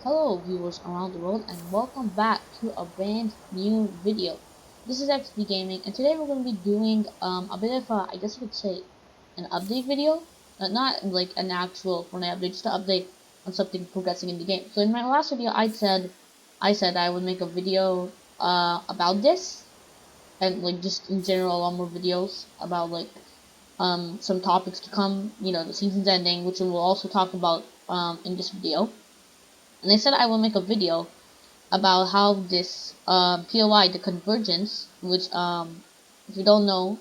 Hello viewers around the world and welcome back to a brand new video. This is XP Gaming and today we're going to be doing a bit of I guess you could say an update video. Not like an actual Fortnite update, just an update on something progressing in the game. So in my last video I said I would make a video about this and like just in general a lot more videos about like some topics to come, the season's ending, which we will also talk about in this video. And they said I will make a video about how this POI, the Convergence, which if you don't know,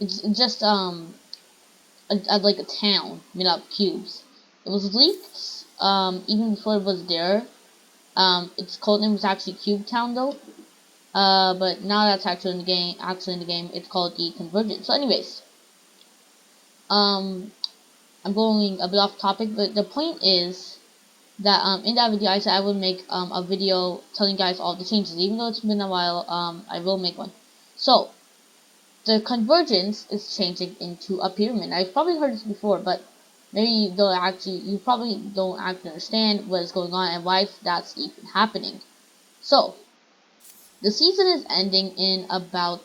it's just like a town made up of cubes. It was leaked even before it was there. Its code name was actually Cube Town though. But now that's actually in the game. It's called the Convergence. So, anyways, um, I'm going a bit off topic, but the point is that in that video I said I would make a video telling you guys all the changes. Even though it's been a while, I will make one. So the Convergence is changing into a pyramid. I've probably heard this before, but maybe you probably don't actually understand what is going on and why that's even happening. So the season is ending in about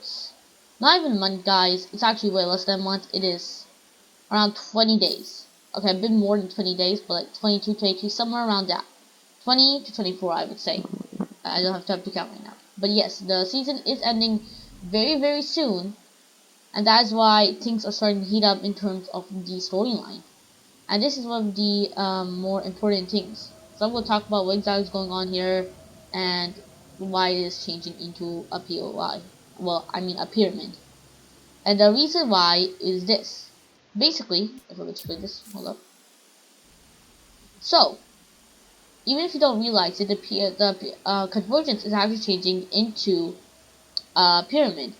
not even a month, guys. It's actually way less than a month. It is around 20 days. Okay, a bit more than 20 days, but like 22, 22, somewhere around that. 20 to 24, I would say. I don't have time to count right now. But yes, the season is ending very, very soon. And that is why things are starting to heat up in terms of the storyline. And this is one of the more important things. So we'll talk about what exactly is going on here and why it is changing into a POI. Well, I mean a pyramid. And the reason why is this. Basically, if I would explain this, hold up. So, even if you don't realize it, the Convergence is actually changing into a pyramid.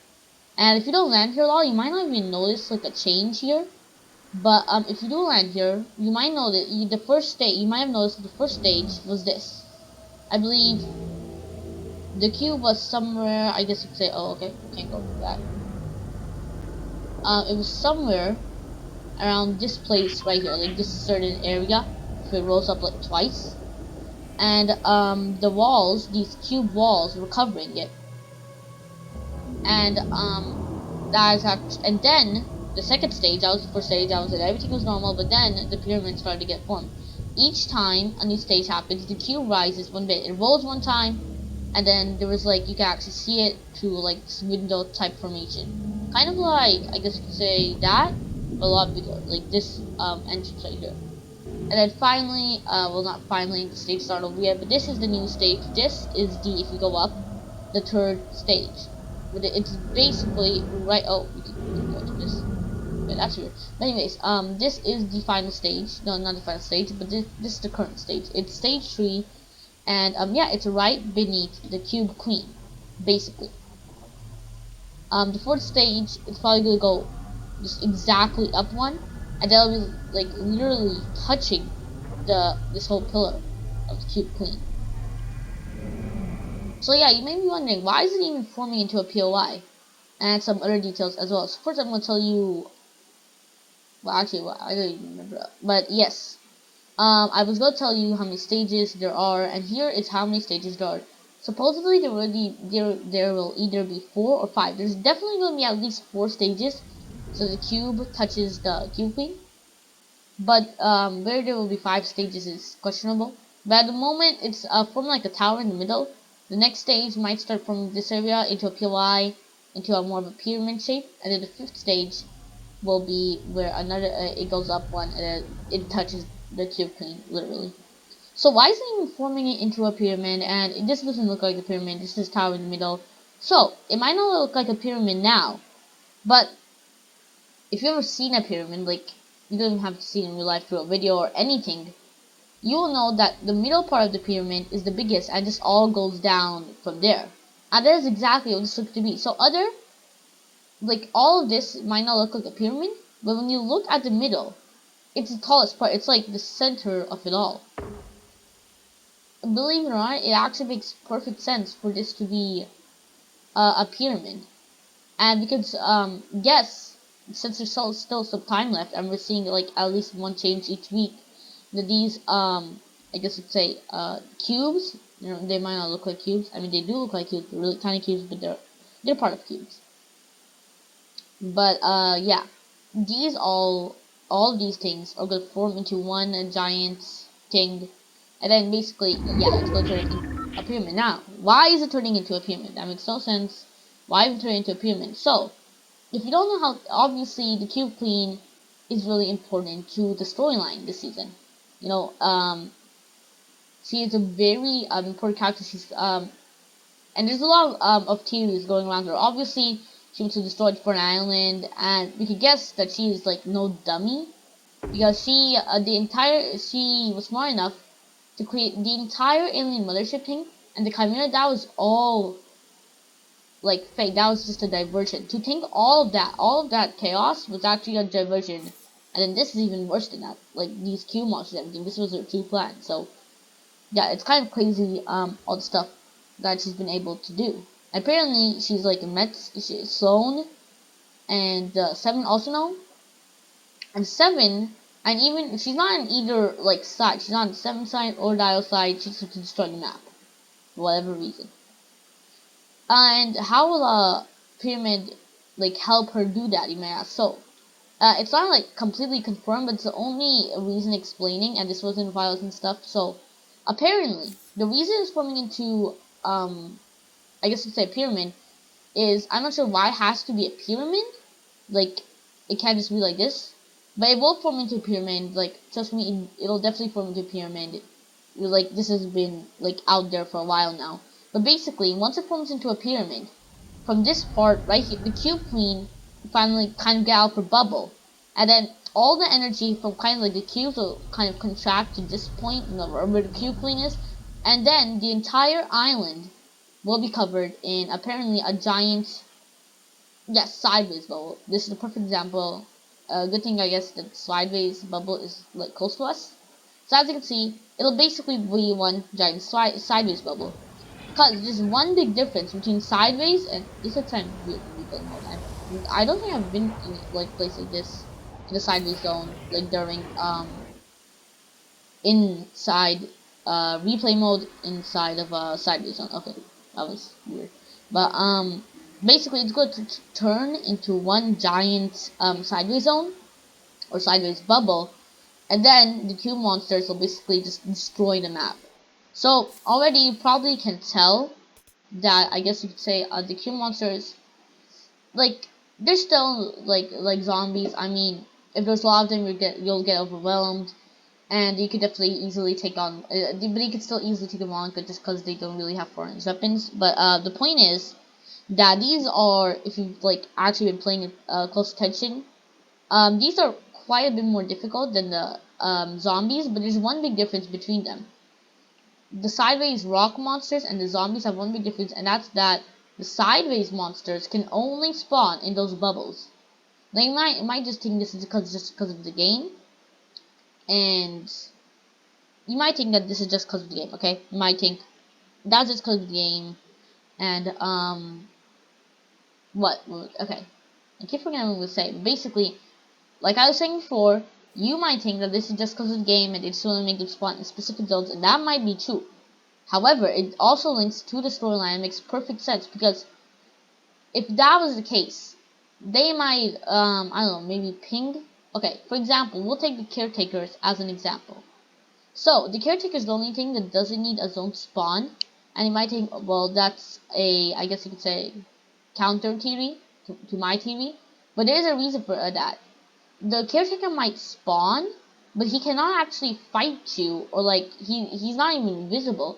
And if you don't land here a lot, you might not even notice like a change here. But if you do land here, you might know that you might have noticed that the first stage was this. I believe the cube was somewhere. I guess you could say, oh, okay, can't go for that. It was somewhere around this place right here, like this certain area. If it rolls up like twice, and the walls, these cube walls, were covering it. And that is actually, and then the second stage, that was the first stage, that was it, everything was normal, but then the pyramid started to get formed. Each time a new stage happens, the cube rises one bit. It rolls one time, and then there was like, you can actually see it through like this window type formation. Kind of like, I guess you could say that, but a lot bigger, like this entrance right here. And then finally, well not finally, the stage started over yet, but this is the new stage. This is the, if you go up, the third stage. But it's basically right, oh, we can go to this. Yeah, that's weird. But anyways, this is the final stage. No, not the final stage, but this is the current stage. It's stage 3, and yeah, it's right beneath the Cube Queen, basically. The fourth stage is probably gonna go just exactly up one, and that'll be like literally touching this whole pillar of the Cube Queen. So yeah, you may be wondering, why is it even forming into a POI? And some other details as well. So first I'm going to tell you, well actually, well, I don't even remember that. But yes, I was going to tell you how many stages there are, and here is how many stages there are. Supposedly there will either be 4 or 5. There's definitely going to be at least 4 stages, so the cube touches the Cube Queen. But where there will be 5 stages is questionable. But at the moment, it's forming like a tower in the middle. The next stage might start from this area into a POI, into a more of a pyramid shape, and then the 5th stage will be where another it goes up one and then it touches the Cube Queen, literally. So why is it even forming it into a pyramid? And this doesn't look like a pyramid. This is tower in the middle. So it might not look like a pyramid now, but if you've ever seen a pyramid, like you don't even have to see it in real life through a video or anything, you will know that the middle part of the pyramid is the biggest and just all goes down from there. And that is exactly what this looks to be. So like all of this might not look like a pyramid, but when you look at the middle, it's the tallest part. It's like the center of it all. Believe it or not, it actually makes perfect sense for this to be a pyramid. And because, yes, since there's still some time left, and we're seeing like at least one change each week, that these I guess you'd say cubes. You know, they might not look like cubes. I mean, they do look like cubes, really tiny cubes, but they're part of cubes. But yeah, these all of these things are gonna form into one giant thing, and then basically, yeah, it's gonna turn into a pyramid. Now, why is it turning into a pyramid? That makes no sense. Why is it turning into a pyramid? So, if you don't know how, obviously the Cube Queen is really important to the storyline this season. You know, she is a very important character. She's and there's a lot of theories going around her. Obviously, she wants to destroy the Fortnite Island, and we could guess that she is like no dummy because she was smart enough to create the entire alien mothership thing, and the Chimera, that was all like fake. That was just a diversion. To think all of that chaos was actually a diversion, and then this is even worse than that. Like these Q monsters and everything. This was her true plan. So yeah, it's kind of crazy. All the stuff that she's been able to do. Apparently, she's like a Sloan and Seven also know. And Seven, and even she's not on either like side. She's not on the Seven side or Dial side. She's just to destroy the map for whatever reason. And how will a pyramid like help her do that? You may ask. So it's not like completely confirmed, but it's the only reason explaining, and this was in files and stuff. So apparently, the reason it's forming into I guess you'd say pyramid is I'm not sure why it has to be a pyramid. Like it can't just be like this, but it will form into a pyramid. Like trust me, it'll definitely form into a pyramid. Like this has been like out there for a while now. But basically, once it forms into a pyramid, from this part right here, the Cube Queen finally kind of get out of her bubble, and then all the energy from kind of like the cubes will kind of contract to this point, where the Cube Queen is, and then the entire island will be covered in apparently a giant, yes, sideways bubble. This is a perfect example. Good thing I guess that sideways bubble is like close to us. So as you can see, it'll basically be one giant sideways bubble. Because there's one big difference between sideways and this is time weird in replay mode. I don't think I've been in like place like this in the sideways zone like during inside replay mode inside of sideways zone. Okay, that was weird. But basically it's going to turn into one giant sideways zone or sideways bubble, and then the cube monsters will basically just destroy the map. So already you probably can tell that I guess you could say the cube monsters, like they're still like zombies. I mean, if there's a lot of them, you'll get overwhelmed, and you could definitely easily take on. But you could still easily take them on, just because they don't really have foreign weapons. But the point is that these are, if you've like actually been playing close attention, these are quite a bit more difficult than the zombies. But there's one big difference between them. The sideways rock monsters and the zombies have one big difference, and that's that the sideways monsters can only spawn in those bubbles. Now you might just think this is just because of the game, and you might think that this is just because of the game. Okay, you might think that's just because of the game, and what? Okay, I keep forgetting what I was saying. Basically, like I was saying before, you might think that this is just because of the game, and it's only make them spawn in specific zones, and that might be true. However, it also links to the storyline and makes perfect sense because if that was the case, they might I don't know, maybe ping. Okay, for example, we'll take the caretakers as an example. So the caretaker is the only thing that doesn't need a zone to spawn, and you might think, well, that's a, I guess you could say, counter theory to my theory, but there is a reason for that. The caretaker might spawn, but he cannot actually fight you, or like he's not even invisible.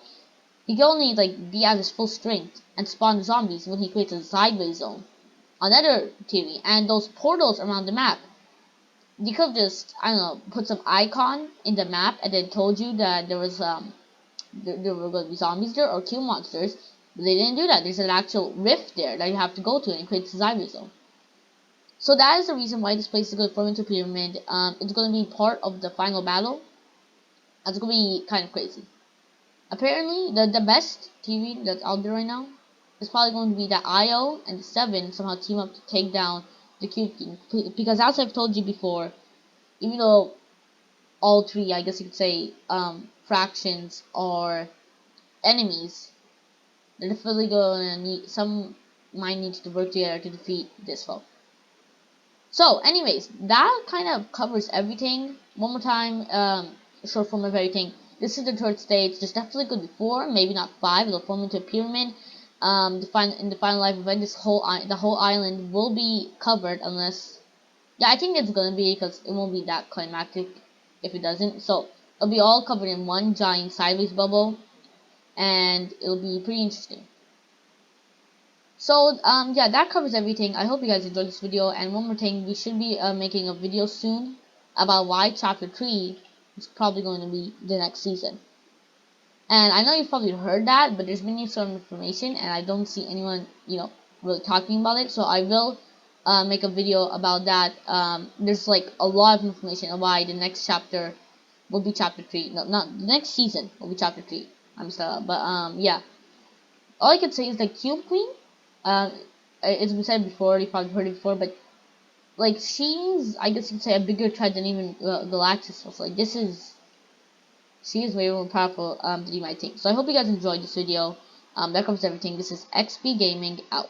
He can only like be at his full strength and spawn zombies when he creates a sideways zone. Another theory, and those portals around the map. You could have just, I don't know, put some icon in the map and then told you that there was there were going to be zombies there or kill monsters, but they didn't do that. There's an actual rift there that you have to go to and it creates a sideways zone. So that is the reason why this place is going to form into a pyramid. It's going to be part of the final battle. It's going to be kind of crazy. Apparently, the best theory that's out there right now is probably going to be that IO and the Seven somehow team up to take down the Cube King. Because as I've told you before, even though all three, I guess you could say, fractions or enemies, they're definitely gonna need some might need to work together to defeat this foe. So, anyways, that kind of covers everything. One more time, short form of everything. This is the third stage. There's definitely could be four, maybe not five. It'll form into a pyramid. In the final life event, the whole island will be covered unless, yeah, I think it's gonna be because it won't be that climactic if it doesn't. So it'll be all covered in one giant sideways bubble, and it'll be pretty interesting. So yeah, that covers everything. I hope you guys enjoyed this video. And one more thing, we should be making a video soon about why chapter 3 is probably going to be the next season. And I know you've probably heard that, but there's been new sort of information, and I don't see anyone, really talking about it. So I will make a video about that. There's like a lot of information on why the next chapter will be chapter 3. No, not the next season will be chapter 3. I'm sorry, but yeah. All I can say is the Cube Queen. Um, it's been said before. You probably heard it before, but like she's, I guess you could say, a bigger threat than even Galactus was. Like she is way more powerful than you might think. So I hope you guys enjoyed this video. That covers everything. This is XP Gaming out.